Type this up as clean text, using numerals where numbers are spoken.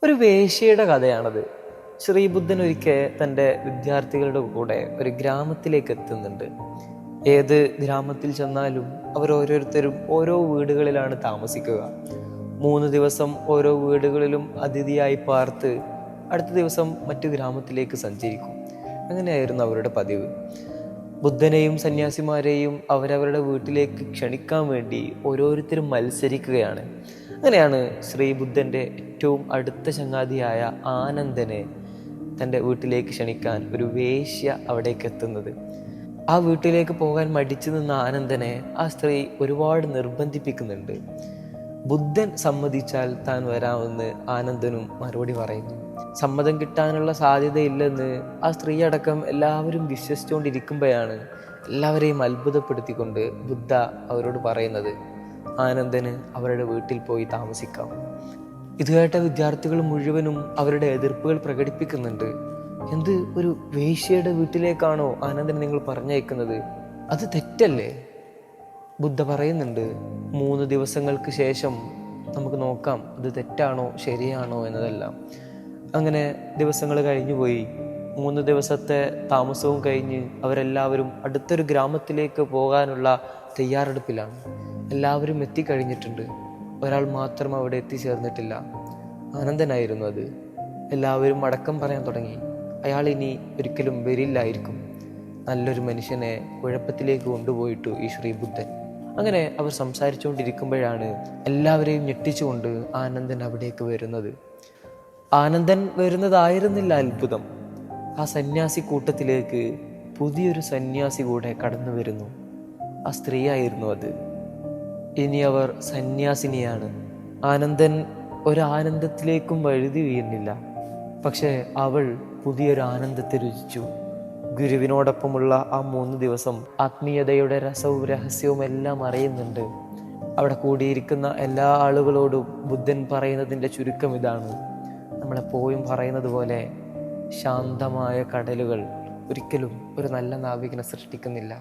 ഒരു വേശ്യയുടെ കഥയാണത്. ശ്രീബുദ്ധൻ ഒരിക്കൽ തൻ്റെ വിദ്യാർത്ഥികളുടെ കൂടെ ഒരു ഗ്രാമത്തിലേക്ക് എത്തുന്നുണ്ട്. ഏത് ഗ്രാമത്തിൽ ചെന്നാലും അവർ ഓരോരുത്തരും ഓരോ വീടുകളിലാണ് താമസിക്കുക. 3 ദിവസം ഓരോ വീടുകളിലും അതിഥിയായി പാർത്ത് അടുത്ത ദിവസം മറ്റു ഗ്രാമത്തിലേക്ക് സഞ്ചരിക്കും. അങ്ങനെയായിരുന്നു അവരുടെ പതിവ്. ബുദ്ധനെയും സന്യാസിമാരെയും അവരവരുടെ വീട്ടിലേക്ക് ക്ഷണിക്കാൻ വേണ്ടി ഓരോരുത്തരും മത്സരിക്കുകയാണ്. അങ്ങനെയാണ് ശ്രീബുദ്ധൻ്റെ ഏറ്റവും അടുത്ത ചങ്ങാതിയായ ആനന്ദനെ തൻ്റെ വീട്ടിലേക്ക് ക്ഷണിക്കാൻ ഒരു വേശ്യ അവിടേക്ക് എത്തുന്നത്. ആ വീട്ടിലേക്ക് പോകാൻ മടിച്ചു നിന്ന ആനന്ദനെ ആ സ്ത്രീ ഒരുപാട് നിർബന്ധിപ്പിക്കുന്നുണ്ട്. ബുദ്ധൻ സമ്മതിച്ചാൽ താൻ വരാമെന്ന് ആനന്ദനും മറുപടി പറയുന്നു. സമ്മതം കിട്ടാനുള്ള സാധ്യതയില്ലെന്ന് ആ സ്ത്രീ അടക്കം എല്ലാവരും വിശ്വസിച്ചുകൊണ്ടിരിക്കുമ്പോഴാണ് എല്ലാവരെയും അത്ഭുതപ്പെടുത്തിക്കൊണ്ട് ബുദ്ധ അവരോട് പറയുന്നത് ആനന്ദന് അവരുടെ വീട്ടിൽ പോയി താമസിക്കാം. ഇത് കേട്ട വിദ്യാർത്ഥികൾ മുഴുവനും അവരുടെ എതിർപ്പുകൾ പ്രകടിപ്പിക്കുന്നുണ്ട്. എന്ത്, ഒരു വേശ്യയുടെ വീട്ടിലേക്കാണോ ആനന്ദനെ നിങ്ങൾ പറഞ്ഞയക്കുന്നത്? അത് തെറ്റല്ലേ? ബുദ്ധ പറയുന്നുണ്ട്, 3 ദിവസങ്ങൾക്ക് ശേഷം നമുക്ക് നോക്കാം അത് തെറ്റാണോ ശരിയാണോ എന്നതെല്ലാം. അങ്ങനെ ദിവസങ്ങൾ കഴിഞ്ഞുപോയി. 3 ദിവസത്തെ താമസവും കഴിഞ്ഞ് അവരെല്ലാവരും അടുത്തൊരു ഗ്രാമത്തിലേക്ക് പോകാനുള്ള തയ്യാറെടുപ്പിലാണ്. എല്ലാവരും എത്തിക്കഴിഞ്ഞിട്ടുണ്ട്. ഒരാൾ മാത്രം അവിടെ എത്തിച്ചേർന്നിട്ടില്ല. ആനന്ദനായിരുന്നു അത്. എല്ലാവരും അടക്കം പറയാൻ തുടങ്ങി, അയാൾ ഇനി ഒരിക്കലും വരില്ലായിരിക്കും. നല്ലൊരു മനുഷ്യനെ കുഴപ്പത്തിലേക്ക് കൊണ്ടുപോയിട്ടു ഈ ശ്രീബുദ്ധൻ. അങ്ങനെ അവർ സംസാരിച്ചുകൊണ്ടിരിക്കുമ്പോഴാണ് എല്ലാവരെയും ഞെട്ടിച്ചുകൊണ്ട് ആനന്ദൻ അവിടേക്ക് വരുന്നത്. ആനന്ദൻ വരുന്നതായിരുന്നില്ല അത്ഭുതം. ആ സന്യാസി കൂട്ടത്തിലേക്ക് പുതിയൊരു സന്യാസി കൂടെ കടന്നു വരുന്നു. ആ സ്ത്രീയായിരുന്നു അത്. ഇനി അവർ സന്യാസിനിയാണ്. ആനന്ദൻ ഒരാനന്ദത്തിലേക്കും വഴുതി വീഴുന്നില്ല. പക്ഷെ അവൾ പുതിയൊരു ആനന്ദത്തെ രുചിച്ചു. ഗുരുവിനോടൊപ്പമുള്ള ആ 3 ദിവസം ആത്മീയതയുടെ രസവും രഹസ്യവും എല്ലാം അറിയുന്നുണ്ട്. അവിടെ കൂടിയിരിക്കുന്ന എല്ലാ ആളുകളോടും ബുദ്ധൻ പറയുന്നതിൻ്റെ ചുരുക്കം ഇതാണ്: നമ്മളെപ്പോഴും പറയുന്നത് പോലെ ശാന്തമായ കടലുകൾ ഒരിക്കലും ഒരു നല്ല നാവികനെ സൃഷ്ടിക്കുന്നില്ല.